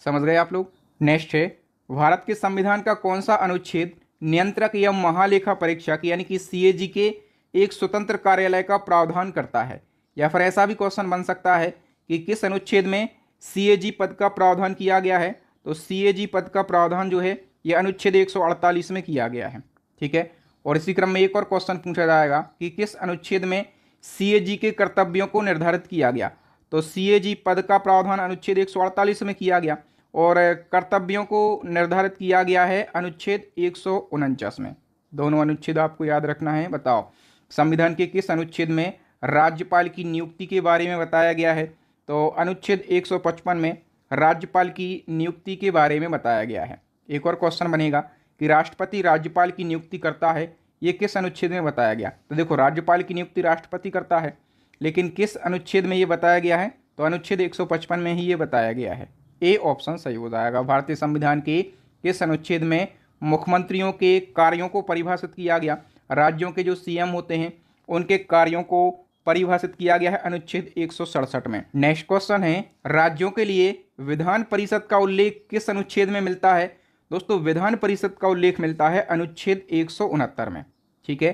S1: समझ गए आप लोग? नेक्स्ट है, भारत के संविधान का कौन सा अनुच्छेद नियंत्रक एवं महालेखा परीक्षक यानी कि सीएजी के एक स्वतंत्र कार्यालय का प्रावधान करता है? या फिर ऐसा भी क्वेश्चन बन सकता है कि किस अनुच्छेद में सीएजी पद का प्रावधान किया गया है? तो सीएजी पद का प्रावधान जो है यह अनुच्छेद 148 में किया गया है। ठीक है, और इसी क्रम में एक और क्वेश्चन पूछा जाएगा कि किस अनुच्छेद में सीएजी के कर्तव्यों को निर्धारित किया गया? तो सीएजी पद का प्रावधान अनुच्छेद 148 में किया गया और कर्तव्यों को निर्धारित किया गया है अनुच्छेद 149 में। दोनों अनुच्छेद आपको याद रखना है। बताओ, संविधान के किस अनुच्छेद में राज्यपाल की नियुक्ति के बारे में बताया गया है? तो अनुच्छेद 155 में राज्यपाल की नियुक्ति के बारे में बताया गया है। एक और क्वेश्चन बनेगा कि राष्ट्रपति राज्यपाल की नियुक्ति करता है, ये किस अनुच्छेद में बताया गया? तो देखो, राज्यपाल की नियुक्ति राष्ट्रपति करता है, लेकिन किस अनुच्छेद में ये बताया गया है? तो अनुच्छेद 155 में ही ये बताया गया है। ए ऑप्शन सही हो जाएगा। भारतीय संविधान के किस अनुच्छेद में मुख्यमंत्रियों के कार्यों को परिभाषित किया गया? राज्यों के जो सीएम होते हैं उनके कार्यों को परिभाषित किया गया है अनुच्छेद 167 में। नेक्स्ट क्वेश्चन है, राज्यों के लिए विधान परिषद का उल्लेख किस अनुच्छेद में मिलता है? दोस्तों, विधान परिषद का उल्लेख मिलता है अनुच्छेद 169 में। ठीक है,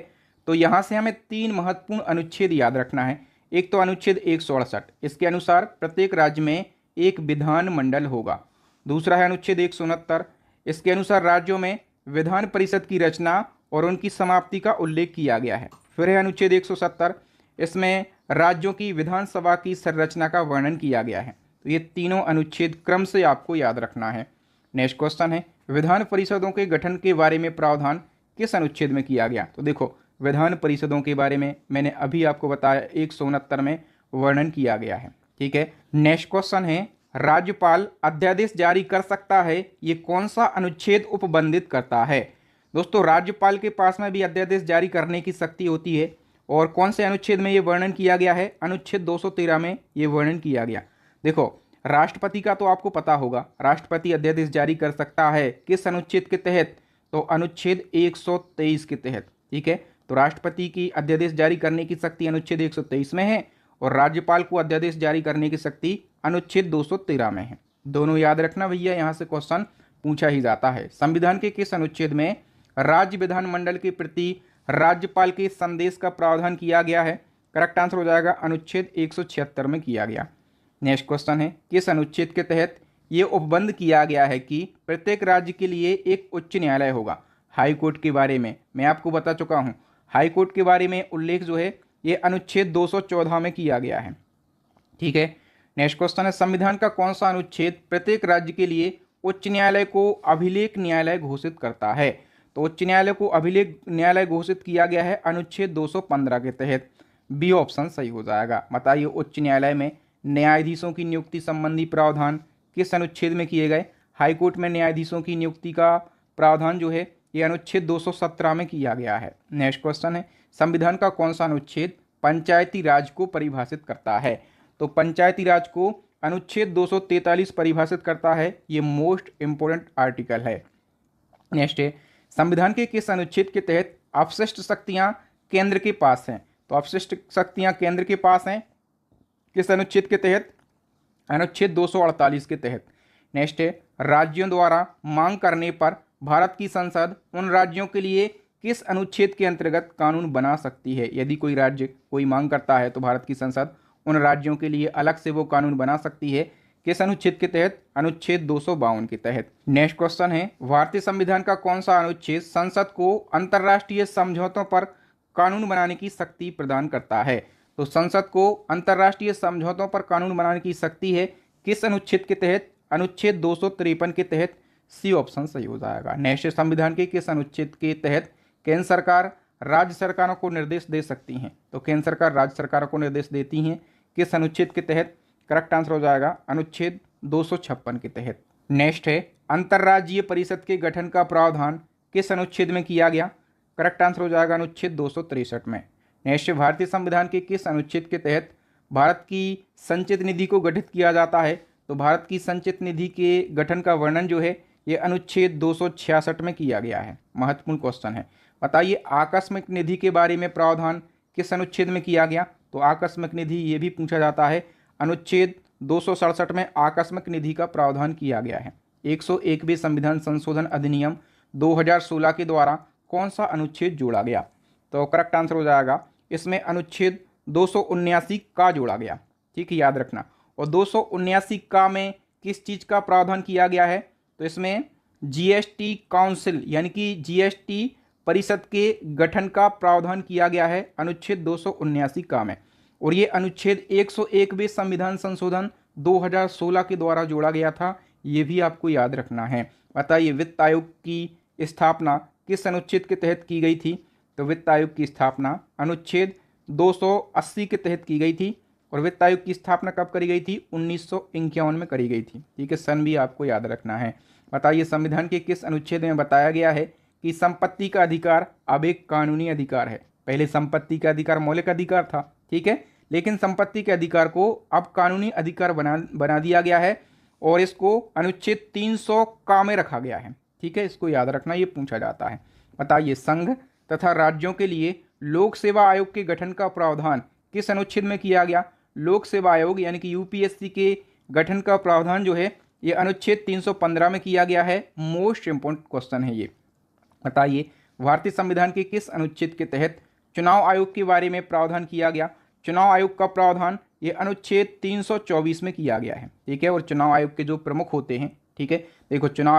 S1: तो यहाँ से हमें तीन महत्वपूर्ण अनुच्छेद याद रखना है। एक तो अनुच्छेद 168, इसके अनुसार प्रत्येक राज्य में एक विधान मंडल होगा। दूसरा है अनुच्छेद 169, इसके अनुसार राज्यों में विधान परिषद की रचना और उनकी समाप्ति का उल्लेख किया गया है। फिर है अनुच्छेद 170, इसमें राज्यों की विधानसभा की संरचना का वर्णन किया गया है। तो ये तीनों अनुच्छेद क्रम से आपको याद रखना है। नेक्स्ट क्वेश्चन है, विधान परिषदों के गठन के बारे में प्रावधान किस अनुच्छेद में किया गया? तो देखो, विधान परिषदों के बारे में मैंने अभी आपको बताया 169 में वर्णन किया गया है। ठीक है, नेक्स्ट क्वेश्चन है, राज्यपाल अध्यादेश जारी कर सकता है, ये कौन सा अनुच्छेद उपबंधित करता है? दोस्तों, राज्यपाल के पास में भी अध्यादेश जारी करने की शक्ति होती है, और कौन से अनुच्छेद में ये वर्णन किया गया है? अनुच्छेद 213 में ये वर्णन किया गया। देखो, राष्ट्रपति का तो आपको पता होगा, राष्ट्रपति अध्यादेश जारी कर सकता है किस अनुच्छेद के तहत? तो अनुच्छेद 123 के तहत। ठीक है, तो राष्ट्रपति की अध्यादेश जारी करने की शक्ति अनुच्छेद 123 में है, और राज्यपाल को अध्यादेश जारी करने की शक्ति अनुच्छेद 213 में है। दोनों याद रखना भैया, यहाँ से क्वेश्चन पूछा ही जाता है। संविधान के किस अनुच्छेद में राज्य विधानमंडल के प्रति राज्यपाल के संदेश का प्रावधान किया गया है? करेक्ट आंसर हो जाएगा अनुच्छेद 176 में किया गया। नेक्स्ट क्वेश्चन है, किस अनुच्छेद के तहत ये उपबंध किया गया है कि प्रत्येक राज्य के लिए एक उच्च न्यायालय होगा? हाई कोर्ट के बारे में मैं आपको बता चुका हूँ। हाई कोर्ट के बारे में उल्लेख जो है ये अनुच्छेद 214 में किया गया है। ठीक है, नेक्स्ट क्वेश्चन है, संविधान का कौन सा अनुच्छेद प्रत्येक राज्य के लिए उच्च न्यायालय को अभिलेख न्यायालय घोषित करता है? तो उच्च न्यायालय को अभिलेख न्यायालय घोषित किया गया है अनुच्छेद 215 के तहत। बी ऑप्शन सही हो जाएगा। बताइए, उच्च न्यायालय में न्यायाधीशों की नियुक्ति संबंधी प्रावधान किस अनुच्छेद में किए गए? हाईकोर्ट में न्यायाधीशों की नियुक्ति का प्रावधान जो है ये अनुच्छेद 217 में किया गया है। नेक्स्ट क्वेश्चन है, संविधान का कौन सा अनुच्छेद पंचायती राज को परिभाषित करता है? तो पंचायती राज को अनुच्छेद 243 परिभाषित करता है। ये मोस्ट इंपोर्टेंट आर्टिकल है। नेक्स्ट है, संविधान के किस अनुच्छेद के तहत अपशिष्ट शक्तियां केंद्र के पास हैं? तो अपशिष्ट शक्तियां केंद्र के पास हैं किस अनुच्छेद के तहत? अनुच्छेद 248 के तहत। नेक्स्ट है, राज्यों द्वारा मांग करने पर भारत की संसद उन राज्यों के लिए किस अनुच्छेद के अंतर्गत कानून बना सकती है? यदि कोई राज्य कोई मांग करता है तो भारत की संसद उन राज्यों के लिए अलग से वो कानून बना सकती है। किस अनुच्छेद के तहत? अनुच्छेद 252 के तहत। नेक्स्ट क्वेश्चन है, भारतीय संविधान का कौन सा अनुच्छेद संसद को अंतर्राष्ट्रीय समझौतों पर कानून बनाने की शक्ति प्रदान करता है? तो संसद को अंतर्राष्ट्रीय समझौतों पर कानून बनाने की शक्ति है किस अनुच्छेद के तहत? अनुच्छेद 253 के तहत। सी ऑप्शन सही हो जाएगा। नेक्स्ट, संविधान के किस अनुच्छेद के तहत केंद्र सरकार राज्य सरकारों को निर्देश दे सकती हैं? तो केंद्र सरकार राज्य सरकारों को निर्देश देती हैं किस अनुच्छेद के तहत? करेक्ट आंसर हो जाएगा अनुच्छेद 256 के तहत। नेक्स्ट है, अंतर्राज्यीय परिषद के गठन का प्रावधान किस अनुच्छेद में किया गया? करेक्ट आंसर हो जाएगा अनुच्छेद 263 में। नेक्स्ट, भारतीय संविधान के किस अनुच्छेद के तहत भारत की संचित निधि को गठित किया जाता है? तो भारत की संचित निधि के गठन का वर्णन जो है ये अनुच्छेद 266 में किया गया है। महत्वपूर्ण क्वेश्चन है। बताइए, आकस्मिक निधि के बारे में प्रावधान किस अनुच्छेद में किया गया? तो आकस्मिक निधि ये भी पूछा जाता है। अनुच्छेद 267 में आकस्मिक निधि का प्रावधान किया गया है। 101वें संविधान संशोधन अधिनियम 2016 के द्वारा कौन सा अनुच्छेद जोड़ा गया? तो करेक्ट आंसर हो जाएगा इसमें अनुच्छेद 279 का जोड़ा गया। ठीक है, याद रखना। और 279 का में किस चीज़ का प्रावधान किया गया है? तो इसमें जीएसटी काउंसिल यानी कि जीएसटी परिषद के गठन का प्रावधान किया गया है अनुच्छेद 279 का में। और ये अनुच्छेद 101वें संविधान संशोधन 2016 के द्वारा जोड़ा गया था। ये भी आपको याद रखना है। बताइए, वित्त आयोग की स्थापना किस अनुच्छेद के तहत की गई थी? तो वित्त आयोग की स्थापना अनुच्छेद 280 के तहत की गई थी। और वित्त आयोग की स्थापना कब करी गई थी? 1951 में करी गई थी। ठीक है, सन भी आपको याद रखना है। बताइए, संविधान के किस अनुच्छेद में बताया गया है कि संपत्ति का अधिकार अब एक कानूनी अधिकार है? पहले संपत्ति का अधिकार मौलिक अधिकार था, ठीक है, लेकिन संपत्ति के अधिकार को अब कानूनी अधिकार बना दिया गया है और इसको अनुच्छेद 300 का में रखा गया है। ठीक है, इसको याद रखना, ये पूछा जाता है। बताइए, संघ तथा राज्यों के लिए लोक सेवा आयोग के गठन का प्रावधान किस अनुच्छेद में किया गया? लोक सेवा आयोग यानी कि यूपीएससी के गठन का प्रावधान जो है ये अनुच्छेद 315 में किया गया है। मोस्ट इंपोर्टेंट क्वेश्चन है ये। बताइए, भारतीय संविधान के किस अनुच्छेद के तहत चुनाव आयोग के बारे में प्रावधान किया गया? चुनाव आयोग का प्रावधान ये अनुच्छेद 324 में किया गया है। ठीक है, और चुनाव आयोग के जो प्रमुख होते हैं, ठीक है, देखो चुनाव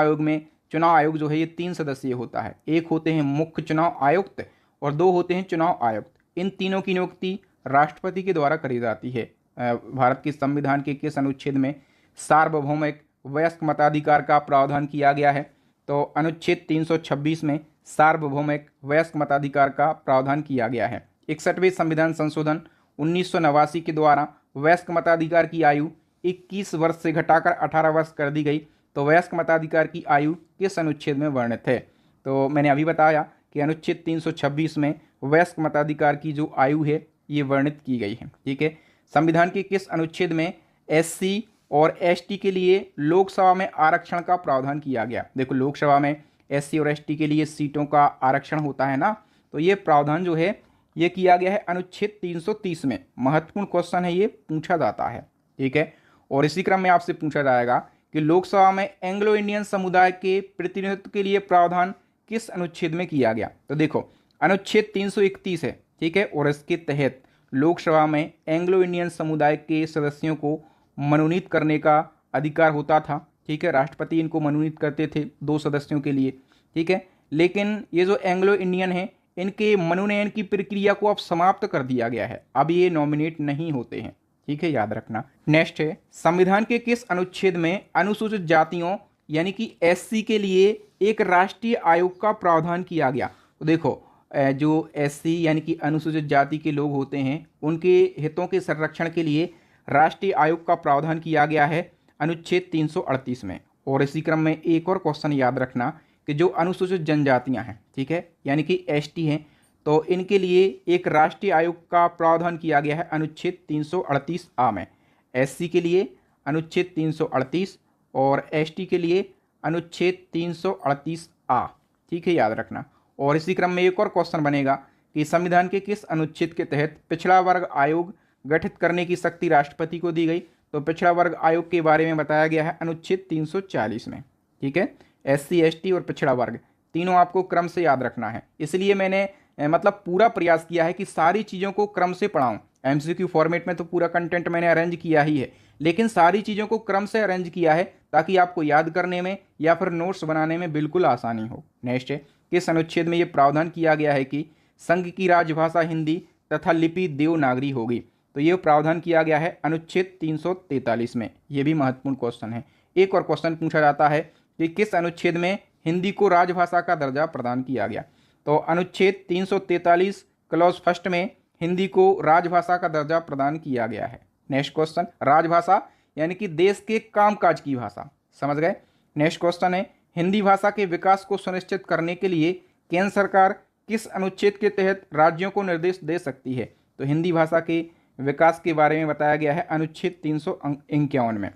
S1: आयोग जो है ये 3 सदस्यीय होता है। एक होते हैं मुख्य चुनाव आयुक्त और 2 होते हैं चुनाव आयुक्त। इन तीनों की नियुक्ति राष्ट्रपति के द्वारा करी जाती है। भारत के संविधान के किस अनुच्छेद में सार्वभौमिक वयस्क मताधिकार का प्रावधान किया गया है? तो अनुच्छेद 326 में सार्वभौमिक वयस्क मताधिकार का प्रावधान किया गया है। 61वें संविधान संशोधन 1989 के द्वारा वयस्क मताधिकार की आयु 21 वर्ष से घटाकर 18 वर्ष कर दी गई। तो वयस्क मताधिकार की आयु किस अनुच्छेद में वर्णित है? तो मैंने अभी बताया कि अनुच्छेद 326 में वयस्क मताधिकार की जो आयु है ये वर्णित की गई है। ठीक है, संविधान के किस अनुच्छेद में एससी और एसटी के लिए लोकसभा में आरक्षण का प्रावधान किया गया? देखो, लोकसभा में एससी और एसटी के लिए सीटों का आरक्षण होता है ना, तो ये प्रावधान जो है ये किया गया है अनुच्छेद 330 में। महत्वपूर्ण क्वेश्चन है, ये पूछा जाता है। ठीक है, और इसी क्रम में आपसे पूछा जाएगा कि लोकसभा में एंग्लो इंडियन समुदाय के प्रतिनिधित्व के लिए प्रावधान किस अनुच्छेद में किया गया? तो देखो, अनुच्छेद 331 है। ठीक है, और इसके तहत लोकसभा में एंग्लो इंडियन समुदाय के सदस्यों को मनोनीत करने का अधिकार होता था। ठीक है, राष्ट्रपति इनको मनोनीत करते थे 2 सदस्यों के लिए। ठीक है, लेकिन ये जो एंग्लो इंडियन है इनके मनोनयन की प्रक्रिया को अब समाप्त कर दिया गया है, अब ये नॉमिनेट नहीं होते हैं। ठीक है, याद रखना। नेक्स्ट है, संविधान के किस अनुच्छेद में अनुसूचित जातियों यानी कि एससी के लिए एक राष्ट्रीय आयोग का प्रावधान किया गया? तो देखो, जो एससी यानी कि अनुसूचित जाति के लोग होते हैं उनके हितों के संरक्षण के लिए राष्ट्रीय आयोग का प्रावधान किया गया है अनुच्छेद 338 में। और इसी क्रम में एक और क्वेश्चन याद रखना कि जो अनुसूचित जनजातियां हैं, ठीक है, यानी कि एसटी हैं, तो इनके लिए एक राष्ट्रीय आयोग का प्रावधान किया गया है अनुच्छेद 338A में। एससी के लिए अनुच्छेद 338 और एसटी के लिए अनुच्छेद 338A। ठीक है, याद रखना। और इसी क्रम में एक और क्वेश्चन बनेगा कि संविधान के किस अनुच्छेद के तहत पिछड़ा वर्ग आयोग गठित करने की शक्ति राष्ट्रपति को दी गई? तो पिछड़ा वर्ग आयोग के बारे में बताया गया है अनुच्छेद 340 में। ठीक है, एससी एसटी और पिछड़ा वर्ग तीनों आपको क्रम से याद रखना है। इसलिए मैंने मतलब पूरा प्रयास किया है कि सारी चीज़ों को क्रम से पढ़ाऊं। एमसीक्यू फॉर्मेट में तो पूरा कंटेंट मैंने अरेंज किया ही है, लेकिन सारी चीज़ों को क्रम से अरेंज किया है ताकि आपको याद करने में या फिर नोट्स बनाने में बिल्कुल आसानी हो। नेक्स्ट है, किस अनुच्छेद में ये प्रावधान किया गया है कि संघ की राजभाषा हिंदी तथा लिपि देवनागरी होगी? तो ये प्रावधान किया गया है अनुच्छेद 343 में। ये भी महत्वपूर्ण क्वेश्चन है। एक और क्वेश्चन पूछा जाता है कि किस अनुच्छेद में हिंदी को राजभाषा का दर्जा प्रदान किया गया? तो अनुच्छेद 343 क्लॉज फर्स्ट में हिंदी को राजभाषा का दर्जा प्रदान किया गया है। नेक्स्ट क्वेश्चन, राजभाषा यानी कि देश के कामकाज की भाषा, समझ गए। नेक्स्ट क्वेश्चन है, हिंदी भाषा के विकास को सुनिश्चित करने के लिए केंद्र सरकार किस अनुच्छेद के तहत राज्यों को निर्देश दे सकती है? तो हिंदी भाषा के विकास के बारे में बताया गया है अनुच्छेद 351 में।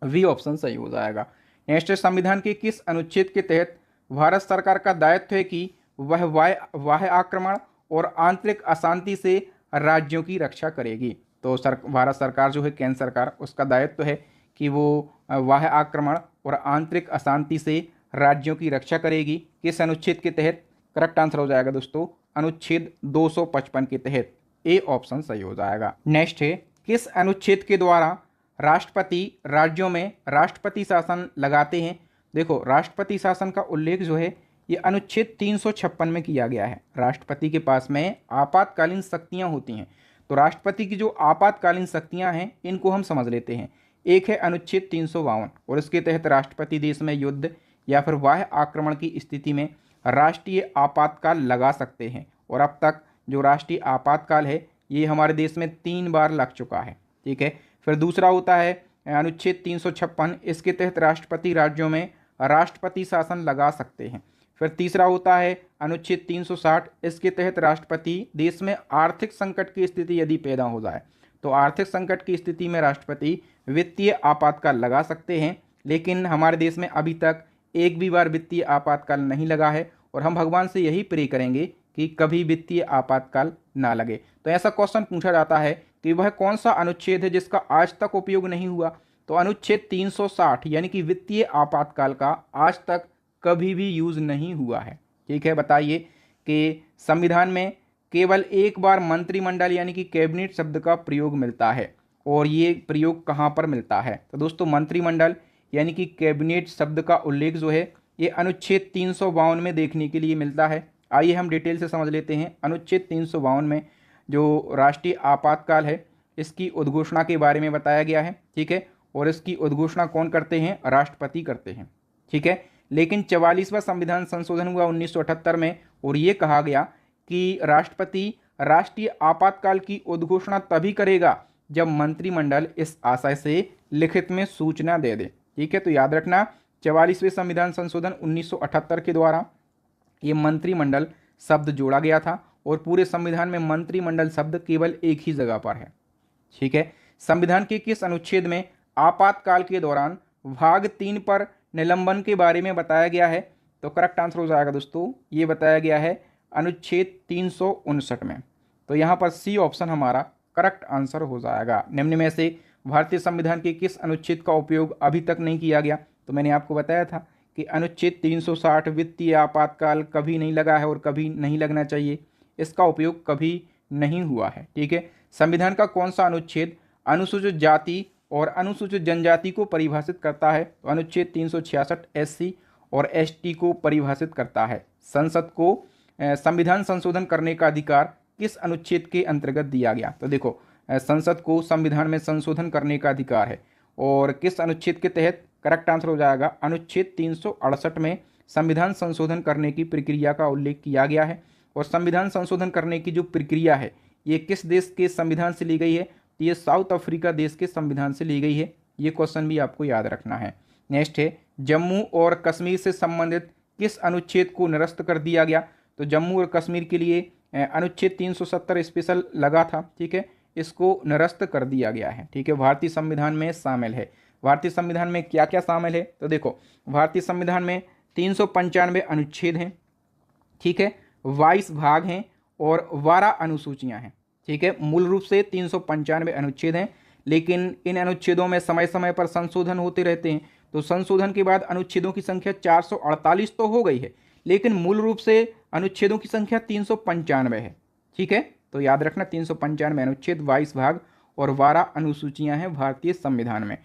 S1: वी ऑप्शन सही हो जाएगा। नेक्स्ट, संविधान के किस अनुच्छेद के तहत भारत सरकार का दायित्व है कि वह बाह्य आक्रमण और आंतरिक अशांति से राज्यों की रक्षा करेगी? तो भारत सरकार जो है, केंद्र सरकार, उसका दायित्व है कि वो बाह्य आक्रमण और आंतरिक अशांति से राज्यों की रक्षा करेगी। किस अनुच्छेद के तहत? करेक्ट आंसर हो जाएगा दोस्तों अनुच्छेद 255 के तहत। ए ऑप्शन सही हो जाएगा। नेक्स्ट है, किस अनुच्छेद के द्वारा राष्ट्रपति राज्यों में राष्ट्रपति शासन लगाते हैं? देखो, राष्ट्रपति शासन का उल्लेख जो है ये अनुच्छेद 356 में किया गया है। राष्ट्रपति के पास में आपातकालीन शक्तियां होती हैं, तो राष्ट्रपति की जो आपातकालीन शक्तियां हैं इनको हम समझ लेते हैं। एक है अनुच्छेद 352 और इसके तहत राष्ट्रपति देश में युद्ध या फिर बाह्य आक्रमण की स्थिति में राष्ट्रीय आपातकाल लगा सकते हैं। और अब तक जो राष्ट्रीय आपातकाल है ये हमारे देश में 3 बार लग चुका है। ठीक है, फिर दूसरा होता है अनुच्छेद 356, इसके तहत राष्ट्रपति राज्यों में राष्ट्रपति शासन लगा सकते हैं। फिर तीसरा होता है अनुच्छेद 360, इसके तहत राष्ट्रपति देश में आर्थिक संकट की स्थिति यदि पैदा हो जाए तो आर्थिक संकट की स्थिति में राष्ट्रपति वित्तीय आपातकाल लगा सकते हैं। लेकिन हमारे देश में अभी तक एक भी बार वित्तीय आपातकाल नहीं लगा है और हम भगवान से यही प्रे करेंगे कि कभी वित्तीय आपातकाल ना लगे। तो ऐसा क्वेश्चन पूछा जाता है कि वह कौन सा अनुच्छेद है जिसका आज तक उपयोग नहीं हुआ? तो अनुच्छेद 360 यानी कि वित्तीय आपातकाल का आज तक कभी भी यूज नहीं हुआ है। ठीक है, बताइए कि संविधान में केवल एक बार मंत्रिमंडल यानी कि कैबिनेट शब्द का प्रयोग मिलता है और ये प्रयोग कहाँ पर मिलता है? तो दोस्तों, मंत्रिमंडल यानी कि कैबिनेट शब्द का उल्लेख जो है ये अनुच्छेद 352 में देखने के लिए मिलता है। आइए हम डिटेल से समझ लेते हैं। अनुच्छेद 352 में जो राष्ट्रीय आपातकाल है इसकी उद्घोषणा के बारे में बताया गया है। ठीक है, और इसकी उद्घोषणा कौन करते हैं? राष्ट्रपति करते हैं। ठीक है, लेकिन 44वां संविधान संशोधन हुआ 1978 में, और ये कहा गया कि राष्ट्रपति राष्ट्रीय आपातकाल की उद्घोषणा तभी करेगा जब मंत्रिमंडल इस आशय से लिखित में सूचना दे दे। ठीक है, तो याद रखना 44वें संविधान संशोधन 1978 के द्वारा ये मंत्रिमंडल शब्द जोड़ा गया था, और पूरे संविधान में मंत्रिमंडल शब्द केवल एक ही जगह पर है। ठीक है, संविधान के किस अनुच्छेद में आपातकाल के दौरान भाग 3 पर निलंबन के बारे में बताया गया है? तो करेक्ट आंसर हो जाएगा दोस्तों, ये बताया गया है अनुच्छेद 359 में। तो यहाँ पर सी ऑप्शन हमारा करेक्ट आंसर हो जाएगा। निम्न में से भारतीय संविधान के किस अनुच्छेद का उपयोग अभी तक नहीं किया गया? तो मैंने आपको बताया था कि अनुच्छेद 360 वित्तीय आपातकाल कभी नहीं लगा है और कभी नहीं लगना चाहिए, इसका उपयोग कभी नहीं हुआ है। ठीक है, संविधान का कौन सा अनुच्छेद अनुसूचित जाति और अनुसूचित जनजाति को परिभाषित करता है? तो अनुच्छेद 366 एससी और एसटी को परिभाषित करता है। संसद को संविधान संशोधन करने का अधिकार किस अनुच्छेद के अंतर्गत दिया गया? तो देखो, संसद को संविधान में संशोधन करने का अधिकार है, और किस अनुच्छेद के तहत? करेक्ट आंसर हो जाएगा अनुच्छेद 368 में संविधान संशोधन करने की प्रक्रिया का उल्लेख किया गया है। और संविधान संशोधन करने की जो प्रक्रिया है ये किस देश के संविधान से ली गई है? तो ये साउथ अफ्रीका देश के संविधान से ली गई है। ये क्वेश्चन भी आपको याद रखना है। नेक्स्ट है, जम्मू और कश्मीर से संबंधित किस अनुच्छेद को निरस्त कर दिया गया? तो जम्मू और कश्मीर के लिए अनुच्छेद 370 स्पेशल लगा था। ठीक है, इसको निरस्त कर दिया गया है। ठीक है, भारतीय संविधान में शामिल है। भारतीय संविधान में क्या क्या शामिल है? तो देखो, भारतीय संविधान में 395 अनुच्छेद हैं। ठीक है, 22 भाग हैं और 12 अनुसूचियां हैं। ठीक है, मूल रूप से 395 अनुच्छेद हैं, लेकिन इन अनुच्छेदों में समय समय पर संशोधन होते रहते हैं। तो संशोधन के बाद अनुच्छेदों की संख्या 448 तो हो गई है, लेकिन मूल रूप से अनुच्छेदों की संख्या 395 है। ठीक है, तो याद रखना 395 अनुच्छेद, 22 भाग और 12 अनुसूचियां हैं भारतीय संविधान में।